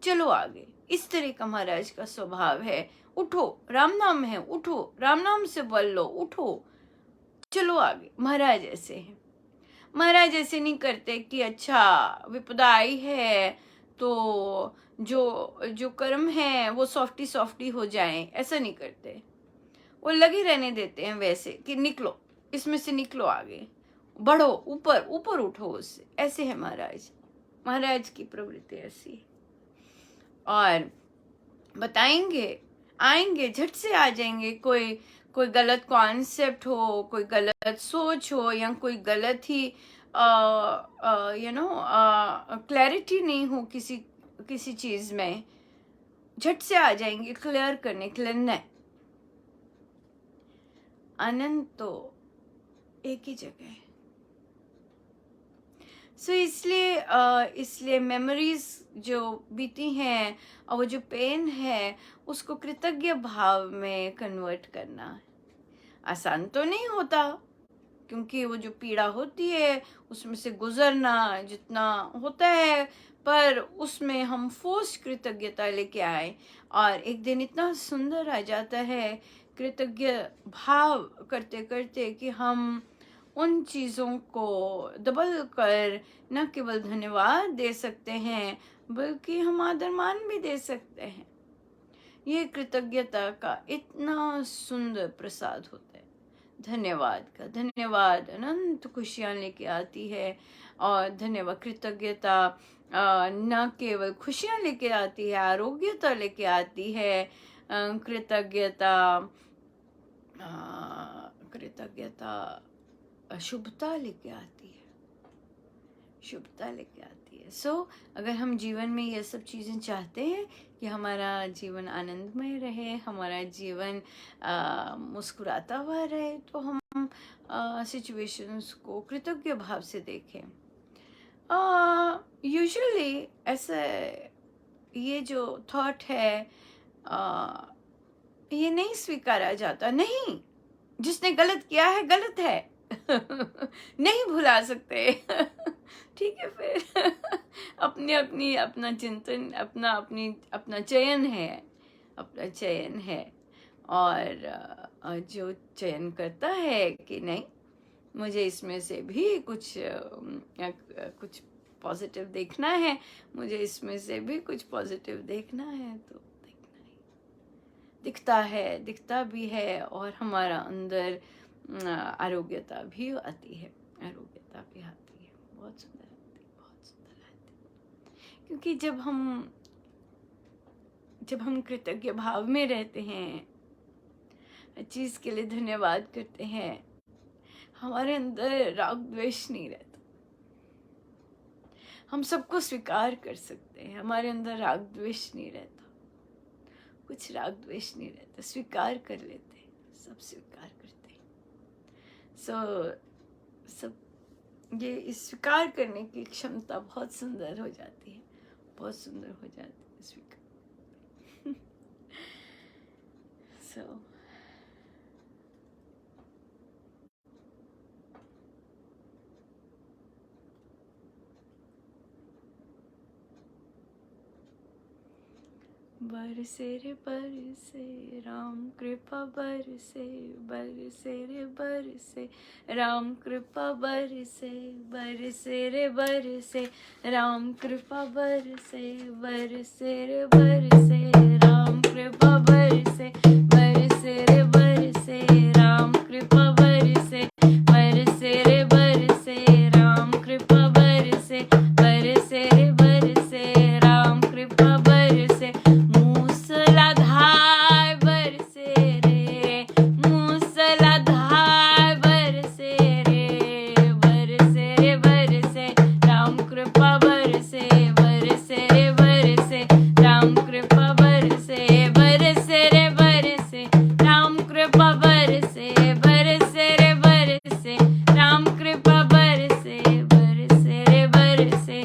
चलो आगे। इस तरह का महाराज का स्वभाव है। उठो, राम नाम है, उठो, राम नाम से बोल लो, उठो, चलो आगे। महाराज ऐसे हैं। महाराज ऐसे नहीं करते कि अच्छा विपदा आई है तो जो कर्म है वो सॉफ्टी हो जाएं, ऐसा नहीं करते। वो लगे रहने देते हैं वैसे कि निकलो, इसमें से निकलो, आगे बढ़ो, ऊपर ऊपर उठो उससे। ऐसे है महाराज की प्रवृत्ति ऐसी है। और बताएंगे, आएंगे, झट से आ जाएंगे। कोई गलत कॉन्सेप्ट हो, कोई गलत सोच हो, या कोई गलत ही क्लैरिटी नहीं हो किसी चीज में, झट से आ जाएंगे क्लियर करने के लिए। नहीं, आनंद तो एक ही जगह है। सो इसलिए मेमोरीज जो बीती हैं और वो जो पेन है, उसको कृतज्ञ भाव में कन्वर्ट करना आसान तो नहीं होता, क्योंकि वो जो पीड़ा होती है उसमें से गुजरना जितना होता है, पर उसमें हम फोर्स कृतज्ञता लेके आए, और एक दिन इतना सुंदर आ जाता है कृतज्ञ भाव करते करते कि हम उन चीज़ों को दबल कर न केवल धन्यवाद दे सकते हैं, बल्कि हम आदर मान भी दे सकते हैं। ये कृतज्ञता का इतना सुंदर प्रसाद होता है। धन्यवाद का, धन्यवाद अनंत खुशियाँ लेके आती है। और धन्यवाद, कृतज्ञता न केवल खुशियाँ लेके आती है, आरोग्यता लेके आती है। कृतज्ञता शुभता लेके आती है, शुभता लेके आती है। अगर हम जीवन में ये सब चीज़ें चाहते हैं कि हमारा जीवन आनंदमय रहे, हमारा जीवन मुस्कुराता हुआ रहे, तो हम सिचुएशंस को कृतज्ञ भाव से देखें। यूजुअली ऐसे ये जो थॉट है ये नहीं स्वीकारा जाता। नहीं, जिसने गलत किया है गलत है नहीं भुला सकते ठीक है, फिर अपनी अपनी अपना चिंतन, अपना चयन है, अपना चयन है। और जो चयन करता है कि नहीं, मुझे इसमें से भी कुछ पॉजिटिव देखना है, मुझे इसमें से भी कुछ पॉजिटिव देखना है, तो देखना ही दिखता भी है। और हमारा अंदर आरोग्यता भी आती है, आरोग्यता भी आती है, बहुत सुंदर आती है, बहुत सुंदर आती है। क्योंकि जब हम कृतज्ञ भाव में रहते हैं, हर चीज के लिए धन्यवाद करते हैं, हमारे अंदर राग द्वेष नहीं रहता। हम सबको स्वीकार कर सकते हैं, हमारे अंदर राग द्वेष नहीं रहता, कुछ राग द्वेष नहीं रहता, स्वीकार कर लेते हैं, सब स्वीकार करते हैं। सब ये इस स्वीकार करने की क्षमता बहुत सुंदर हो जाती है, बहुत सुंदर हो जाती है स्वीकार बरसे रे बरसे राम कृपा बरसे, बरसे रे बरसे राम कृपा बरसे, बरसे रे बरसे राम कृपा बरसे, बरसे रे बरसे राम कृपा बरसे, बरसे रे बरसे राम कृपा बरसे, बरसे रे बरसे राम कृपा बरसे, बरसे रे बरसे राम कृपा बरसे, मूसलाधार बरसे रे, मूसलाधार बरसे रे, बरसे रे बरसे राम कृपा बरसे, बरसे रे बरसे राम कृपा बरसे, बरसे रे बरसे राम कृपा बरसे, बरसे रे बरसे राम कृपा बरसे, बरसे रे बरसे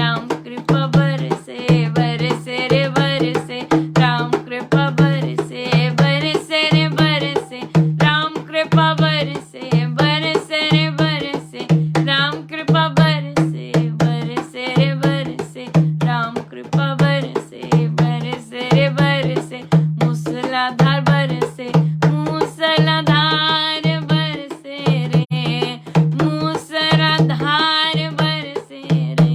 राम कृपा बरसे, बरसे रे बरसे राम कृपा बरसे, बरसे रे बरसे राम कृपा बरसे, बरसे रे बरसे राम कृपा बरसे, बरसे रे बरसे राम कृपा बरसे, बरसे रे बरसे मूसलाधार बरसे, मूसलाधार बरसे रे, मूसलाधार बरसे रे,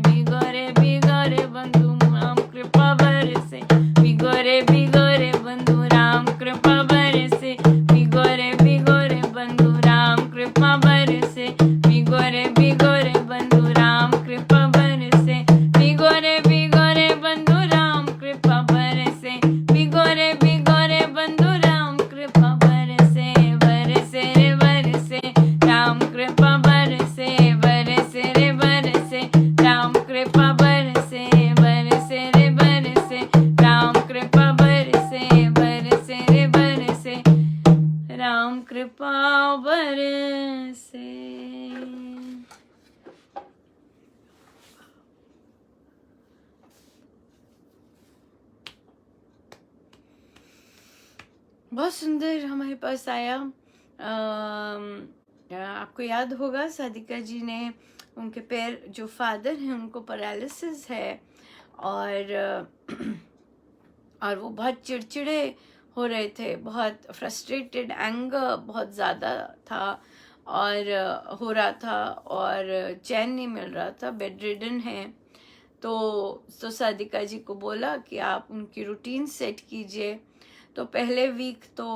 भिगोरे भिगोरे बंधु राम कृपा बरसे, भिगोरे भिगोरे बंधु राम कृपा बरसे, भिगोरे भिगोरे बंधु राम कृपा बरसे, भिगोरे भिगोरे बंधु राम कृपा बरसे, भिगोरे भिगोरे बंधु राम कृपा बरसे, भिगोरे भिगोरे बंधु राम कृपा बरसे, बरसे रे बरसे राम कृपा बरसे, बरसे रे बरसे राम कृपा बरसे, बरसे रे बरसे राम कृपा बरसे, बरसे रे बरसे राम कृपा बरसे। बहुत सुंदर हमारे पास आया। आपको याद होगा सादिका जी ने, उनके पैर, जो फादर हैं उनको पैरालिसिस है, और और वो बहुत चिड़चिड़े हो रहे थे, बहुत फ्रस्ट्रेटेड, एंगर बहुत ज़्यादा था और हो रहा था, और चैन नहीं मिल रहा था, बेड रिडन है। तो सादिका जी को बोला कि आप उनकी रूटीन सेट कीजिए। तो पहले वीक तो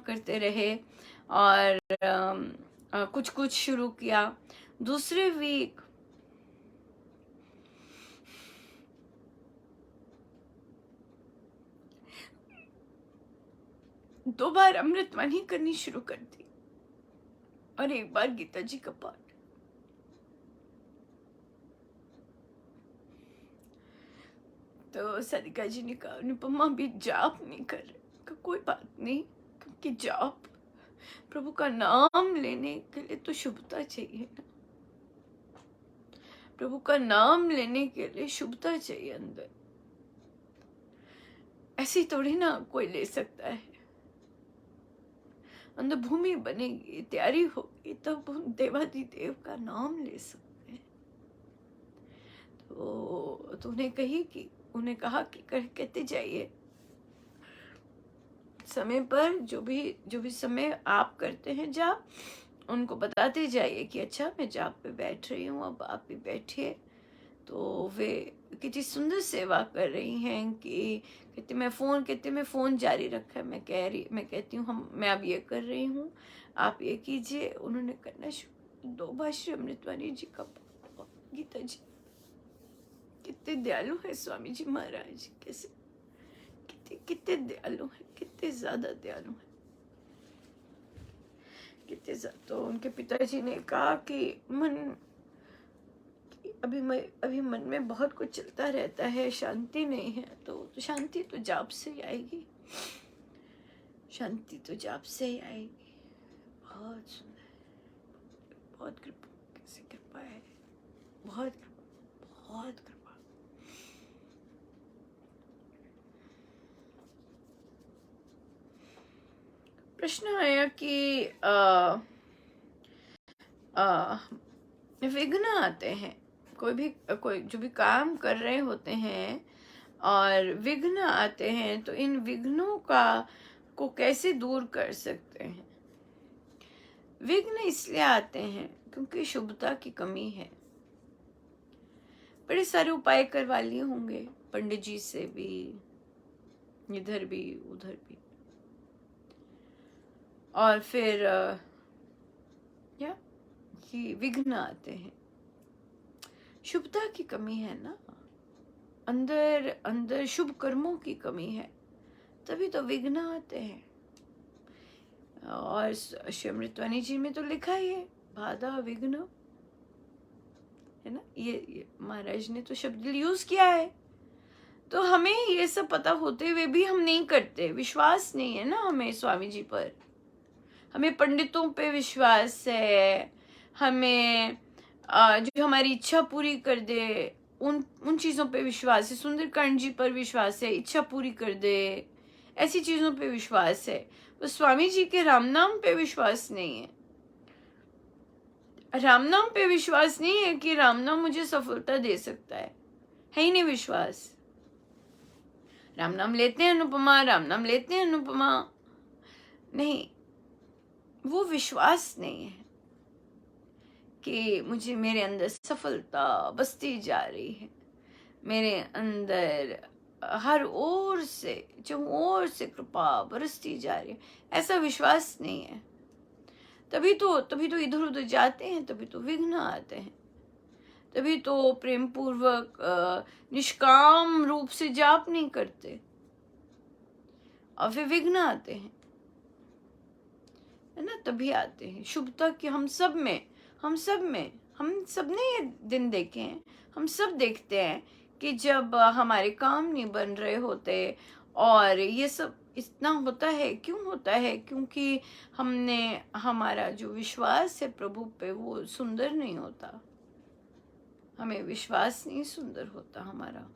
करते रहे और कुछ कुछ शुरू किया। दूसरे वीक दो बार अमृतवाणी करनी शुरू कर दी। और एक बार गीता जी का पाठ। तो सारिका जी ने कहा अनुपमा अभी जाप नहीं कर रहे। कहा, कोई बात नहीं, क्योंकि जाप प्रभु का नाम लेने के लिए तो शुभता चाहिए ना। प्रभु का नाम लेने के लिए शुभता चाहिए अंदर। ऐसी थोड़ी ना कोई ले सकता है। अंदर भूमि बनेगी, तैयारी होगी, तब हम देवाधिदेव का नाम ले सकते हैं। तो उन्हें कहा कि कहते जाइए, समय पर जो भी समय आप करते हैं जाप, उनको बताते जाइए कि अच्छा मैं जाप पे बैठ रही हूँ, अब आप भी बैठिए। तो वे कितनी सुंदर सेवा कर रही हैं कि कहते मैं फ़ोन जारी रखा है। मैं कहती हूँ मैं अब ये कर रही हूँ, आप ये कीजिए। उन्होंने करना शुरू। 2 बार श्री अमृतवाणी जी का पाठ। गीता जी कितने दयालु है स्वामी जी महाराज, कैसे कितने दयालु है, कितने ज्यादा दयालु है, कितने ज्यादा। तो उनके पिताजी ने कहा कि अभी मन में बहुत कुछ चलता रहता है, शांति नहीं है। तो शांति तो जाप से ही आएगी, शांति तो जाप से ही आएगी। बहुत सुंदर, बहुत कृपा, कैसी कृपा है, बहुत कृपा, बहुत कृपा। प्रश्न आया कि विघ्न आते हैं, कोई जो भी काम कर रहे होते हैं और विघ्न आते हैं, तो इन विघ्नों को कैसे दूर कर सकते हैं। विघ्न इसलिए आते हैं क्योंकि शुभता की कमी है। बड़े सारे उपाय करवा लिए होंगे पंडित जी से भी, इधर भी उधर भी, और फिर क्या कि विघ्न आते हैं। शुभता की कमी है ना, अंदर शुभ कर्मों की कमी है, तभी तो विघ्न आते हैं। और श्री अमृतवाणी जी में तो लिखा ही है, बाधा विघ्न, है ना। ये महाराज ने तो शब्द यूज किया है। तो हमें ये सब पता होते हुए भी हम नहीं करते, विश्वास नहीं है ना हमें स्वामी जी पर, हमें पंडितों पे विश्वास है, हमें जो हमारी इच्छा पूरी कर दे उन चीजों पे विश्वास है, सुंदरकांड जी पर विश्वास है, इच्छा पूरी कर दे, ऐसी चीजों पे विश्वास है। तो स्वामी जी के राम नाम पे विश्वास नहीं है। राम नाम पे विश्वास नहीं है कि राम नाम मुझे सफलता दे सकता है ही नहीं विश्वास। राम नाम लेते हैं अनुपमा, राम नाम लेते हैं अनुपमा, नहीं, वो विश्वास नहीं है कि मेरे अंदर सफलता बसती जा रही है, मेरे अंदर हर ओर से कृपा बरसती जा रही है, ऐसा विश्वास नहीं है। तभी तो इधर उधर जाते हैं, तभी तो विघ्न आते हैं, तभी तो प्रेम पूर्वक निष्काम रूप से जाप नहीं करते और फिर विघ्न आते हैं, है ना। तभी आते हैं शुभता की हम सब ने ये दिन देखे हैं, हम सब देखते हैं कि जब हमारे काम नहीं बन रहे होते और ये सब इतना होता है, क्यों होता है, क्योंकि हमारा जो विश्वास है प्रभु पे वो सुंदर नहीं होता, हमें विश्वास नहीं सुंदर होता हमारा।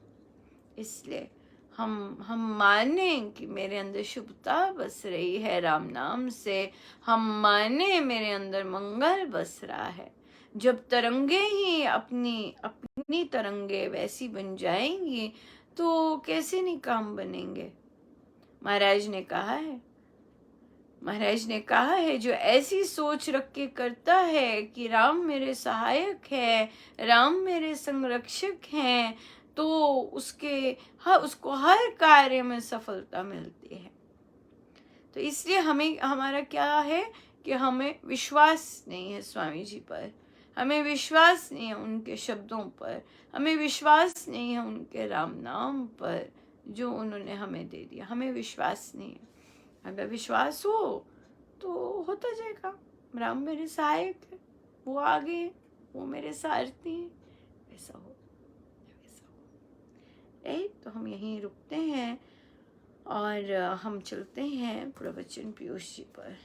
इसलिए हम माने कि मेरे अंदर शुभता बस रही है राम नाम से, हम माने मेरे अंदर मंगल बस रहा है। जब तरंगे ही अपनी तरंगे वैसी बन जाएंगी तो कैसे नहीं काम बनेंगे। महाराज ने कहा है जो ऐसी सोच रख के करता है कि राम मेरे सहायक है, राम मेरे संरक्षक हैं, तो उसको हर कार्य में सफलता मिलती है। तो इसलिए हमारा क्या है कि हमें विश्वास नहीं है स्वामी जी पर, हमें विश्वास नहीं है उनके शब्दों पर, हमें विश्वास नहीं है उनके राम नाम पर जो उन्होंने हमें दे दिया, हमें विश्वास नहीं है। अगर विश्वास हो तो होता जाएगा, राम मेरे सहायक है, वो आगे है, वो मेरे सारथी हैं, वैसा हो वैसा हो। तो हम यहीं रुकते हैं और हम चलते हैं प्रवचन पीयूष जी पर।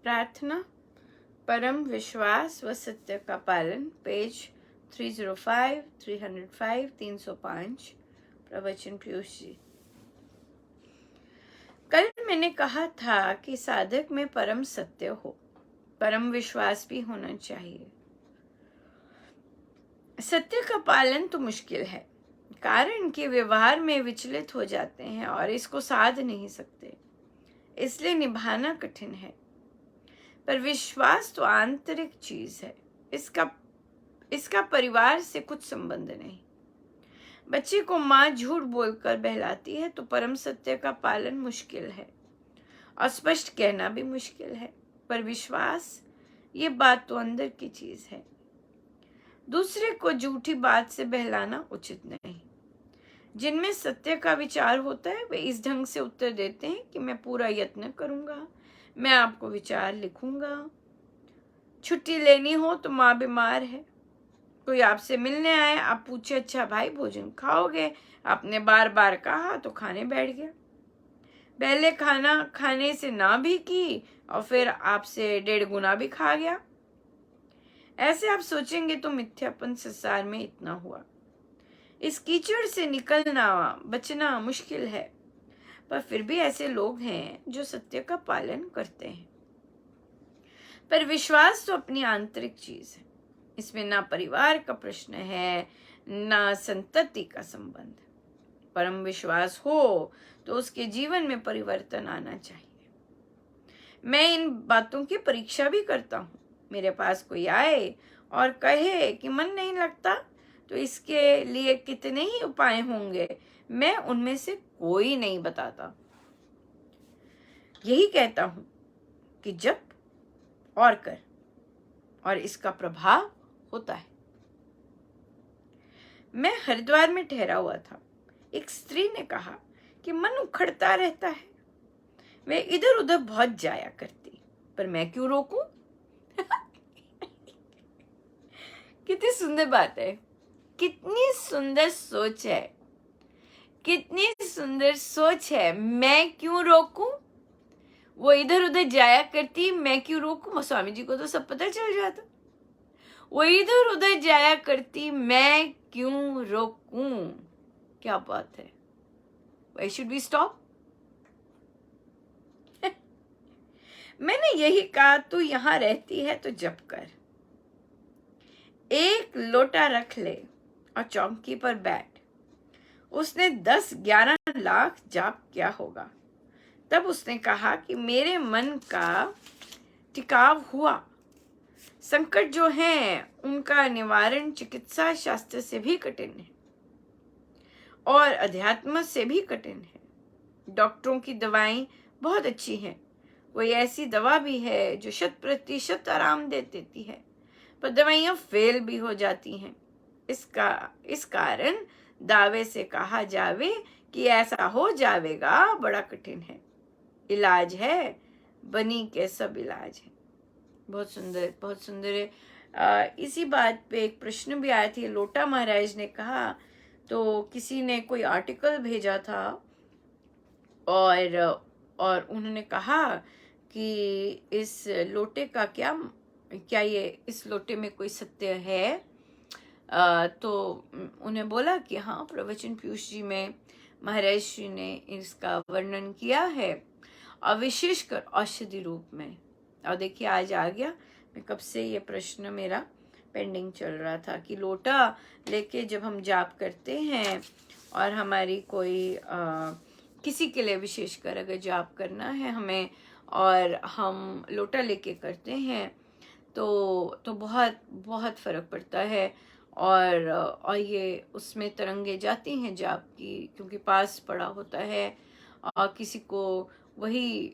प्रार्थना, परम विश्वास व सत्य का पालन, पेज 305, 305, 305। प्रवचन पीयूष जी। कल मैंने कहा था कि साधक में परम सत्य हो, परम विश्वास भी होना चाहिए। सत्य का पालन तो मुश्किल है, कारण कि व्यवहार में विचलित हो जाते हैं और इसको साध नहीं सकते, इसलिए निभाना कठिन है। पर विश्वास तो आंतरिक चीज है, इसका परिवार से कुछ संबंध नहीं। बच्चे को माँ झूठ बोलकर बहलाती है तो परम सत्य का पालन मुश्किल है और स्पष्ट कहना भी मुश्किल है। पर विश्वास, ये बात तो अंदर की चीज है। दूसरे को झूठी बात से बहलाना उचित नहीं। जिनमें सत्य का विचार होता है वे इस ढंग से उत्तर देते हैं कि मैं पूरा यत्न करूंगा, मैं आपको विचार लिखूंगा। छुट्टी लेनी हो तो माँ बीमार है, कोई आपसे मिलने आए, आप पूछे अच्छा भाई भोजन खाओगे, आपने बार बार कहा तो खाने बैठ गया। पहले खाना खाने से ना भी की और फिर आपसे 1.5 गुना भी खा गया। ऐसे आप सोचेंगे तो मिथ्यापन संसार में इतना हुआ। इस कीचड़ से निकलना, बचना मुश्किल है, पर फिर भी ऐसे लोग हैं जो सत्य का पालन करते हैं। पर विश्वास तो अपनी आंतरिक चीज है, इसमें ना परिवार का प्रश्न है ना संतति का संबंध। परम विश्वास हो तो उसके जीवन में परिवर्तन आना चाहिए। मैं इन बातों की परीक्षा भी करता हूँ। मेरे पास कोई आए और कहे कि मन नहीं लगता तो इसके लिए कितने ही उपाय होंगे, मैं उनमें से कोई नहीं बताता। यही कहता हूं कि जप और कर, और इसका प्रभाव होता है। मैं हरिद्वार में ठहरा हुआ था। एक स्त्री ने कहा कि मन उखड़ता रहता है, मैं इधर उधर बहुत जाया करती, पर मैं क्यों रोकूं? कितनी सुंदर बात है, कितनी सुंदर सोच है, कितनी सुंदर सोच है। मैं क्यों रोकूं? वो इधर उधर जाया करती, मैं क्यों रोकूं? स्वामी जी को तो सब पता चल जाता। वो इधर उधर जाया करती, मैं क्यों रोकूं? क्या बात है। Why should we stop? मैंने यही कहा, तू यहां रहती है तो जप कर, 1 लोटा रख ले और चौकी पर बैठ। उसने 10-11 लाख जाप किया होगा। तब उसने कहा कि मेरे मन का टिकाव हुआ। संकट जो है उनका निवारण चिकित्सा शास्त्र से भी कठिन है और अध्यात्म से भी कठिन है। डॉक्टरों की दवाएं बहुत अच्छी हैं, कोई ऐसी दवा भी है जो 100% आराम दे देती है, पर दवाइयां फेल भी हो जाती हैं। इस कारण दावे से कहा जावे कि ऐसा हो जावेगा बड़ा कठिन है। इलाज है बनी के सब इलाज है। बहुत सुंदर, बहुत सुंदर है। इसी बात पे एक प्रश्न भी आया था। लोटा महाराज ने कहा, तो किसी ने कोई आर्टिकल भेजा था और उन्होंने कहा कि इस लोटे का क्या ये इस लोटे में कोई सत्य है? तो उन्हें बोला कि हाँ, प्रवचन पीयूष जी में महाराज श्री ने इसका वर्णन किया है और विशेषकर औषधि रूप में। और देखिए आज आ गया। मैं कब से ये प्रश्न मेरा पेंडिंग चल रहा था कि लोटा लेके जब हम जाप करते हैं और हमारी कोई किसी के लिए विशेषकर अगर जाप करना है हमें और हम लोटा लेके करते हैं तो बहुत बहुत फर्क पड़ता है। और ये उसमें तरंगे जाती हैं जाप की, क्योंकि पास पड़ा होता है और किसी को वही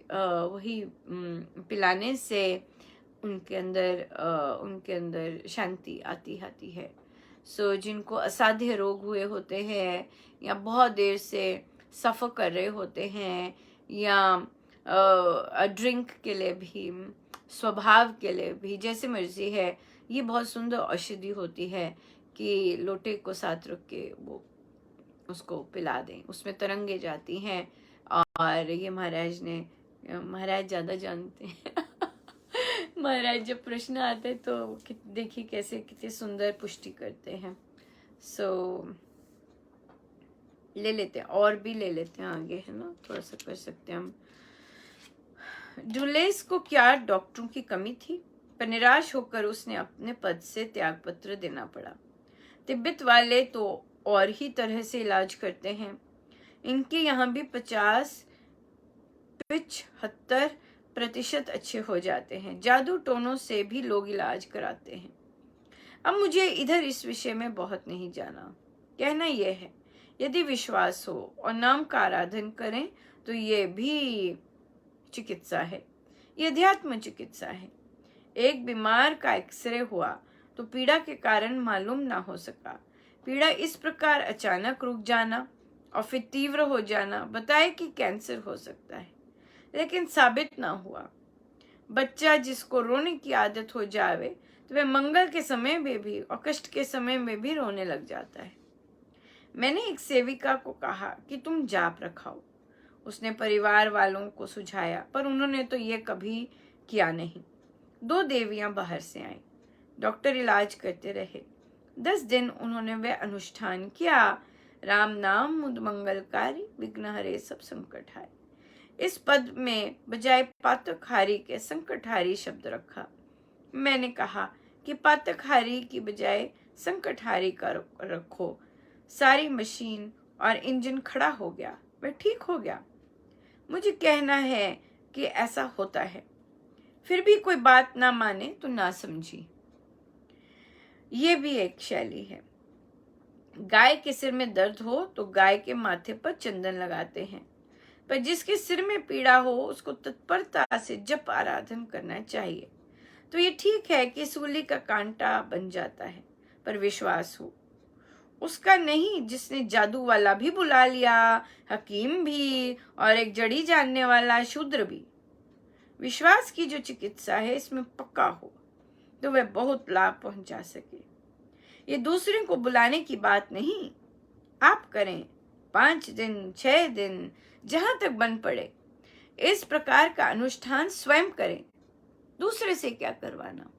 पिलाने से उनके अंदर शांति आती है। सो जिनको असाध्य रोग हुए होते हैं या बहुत देर से सफ़र कर रहे होते हैं या ड्रिंक के लिए भी, स्वभाव के लिए भी, जैसे मर्जी है, ये बहुत सुंदर औषधि होती है कि लोटे को साथ रख के वो उसको पिला दें, उसमें तरंगे जाती हैं। और ये महाराज ज़्यादा जानते हैं। महाराज जब प्रश्न आते तो देखिए कैसे कितनी सुंदर पुष्टि करते हैं। सो ले लेते हैं, और भी ले लेते हैं आगे, है ना, थोड़ा सा कर सकते हैं हम। डुलेस को क्या डॉक्टरों की कमी थी, पर निराश होकर उसने अपने पद से त्यागपत्र देना पड़ा। तिब्बत वाले तो और ही तरह से इलाज करते हैं, इनके यहाँ भी 50-75% अच्छे हो जाते हैं। जादू टोनों से भी लोग इलाज कराते हैं। अब मुझे इधर इस विषय में बहुत नहीं जाना। कहना यह है, यदि विश्वास हो और नाम का आराधन करें तो ये भी चिकित्सा है, ये अध्यात्म चिकित्सा है। एक बीमार का एक्सरे हुआ तो पीड़ा के कारण मालूम ना हो सका। पीड़ा इस प्रकार अचानक रुक जाना और फिर तीव्र हो जाना बताए कि कैंसर हो सकता है, लेकिन साबित ना हुआ। बच्चा जिसको रोने की आदत हो जावे तो वह मंगल के समय में भी और कष्ट के समय में भी रोने लग जाता है। मैंने एक सेविका को कहा कि तुम जाप रखाओ। उसने परिवार वालों को सुझाया, पर उन्होंने तो ये कभी किया नहीं। 2 देवियां बाहर से आईं। डॉक्टर इलाज करते रहे। 10 दिन उन्होंने वह अनुष्ठान किया, राम नाम मुद मंगलकारी, विघ्नहरे सब संकट हारे। इस पद में बजाय पातकहारी के संकटहारी शब्द रखा। मैंने कहा कि पातकहारी की बजाय संकटहारी का रखो। सारी मशीन और इंजन खड़ा हो गया, वह ठीक हो गया। मुझे कहना है कि ऐसा होता है। फिर भी कोई बात ना माने तो ना समझी, ये भी एक शैली है। गाय के सिर में दर्द हो तो गाय के माथे पर चंदन लगाते हैं, पर जिसके सिर में पीड़ा हो उसको तत्परता से जप आराधन करना चाहिए। तो ये ठीक है कि सूली का कांटा बन जाता है, पर विश्वास हो उसका नहीं, जिसने जादू वाला भी बुला लिया, हकीम भी, और एक जड़ी जानने वाला शूद्र भी। विश्वास की जो चिकित्सा है इसमें पक्का हो तो वह बहुत लाभ पहुंचा सके। ये दूसरे को बुलाने की बात नहीं, आप करें 5 दिन 6 दिन जहां तक बन पड़े। इस प्रकार का अनुष्ठान स्वयं करें, दूसरे से क्या करवाना।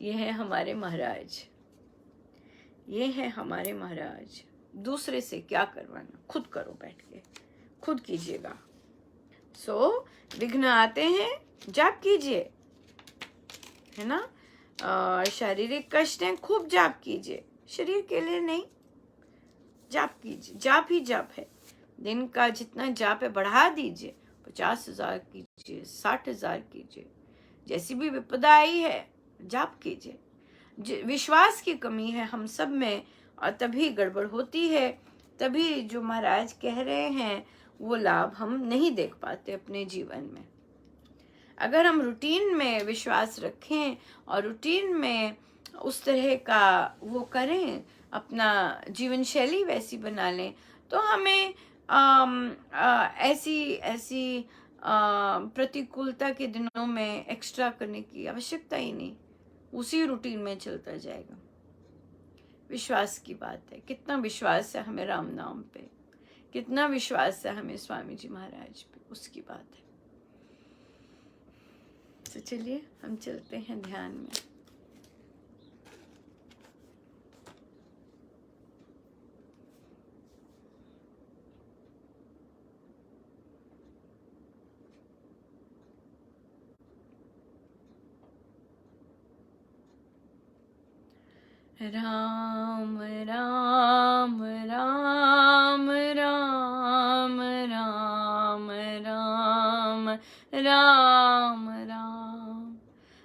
ये है हमारे महाराज, ये है हमारे महाराज। दूसरे से क्या करवाना, खुद करो, बैठ के खुद कीजिएगा। सो विघ्न आते हैं, जाप कीजिए, है ना। शारीरिक कष्ट है, खूब जाप कीजिए, शरीर के लिए नहीं, जाप कीजिए। जाप ही जाप है, दिन का जितना जाप है बढ़ा दीजिए, 50,000 कीजिए, 60,000 कीजिए, जैसी भी विपदा आई है जाप कीजिए। विश्वास की कमी है हम सब में और तभी गड़बड़ होती है, तभी जो महाराज कह रहे हैं वो लाभ हम नहीं देख पाते अपने जीवन में। अगर हम रूटीन में विश्वास रखें और रूटीन में उस तरह का वो करें, अपना जीवन शैली वैसी बना लें, तो हमें ऐसी प्रतिकूलता के दिनों में एक्स्ट्रा करने की आवश्यकता ही नहीं, उसी रूटीन में चलता जाएगा। विश्वास की बात है, कितना विश्वास है हमें राम नाम पे, कितना विश्वास है हमें स्वामी जी महाराज पे, उसकी बात है। तो चलिए हम चलते हैं ध्यान में। राम राम राम राम राम राम राम राम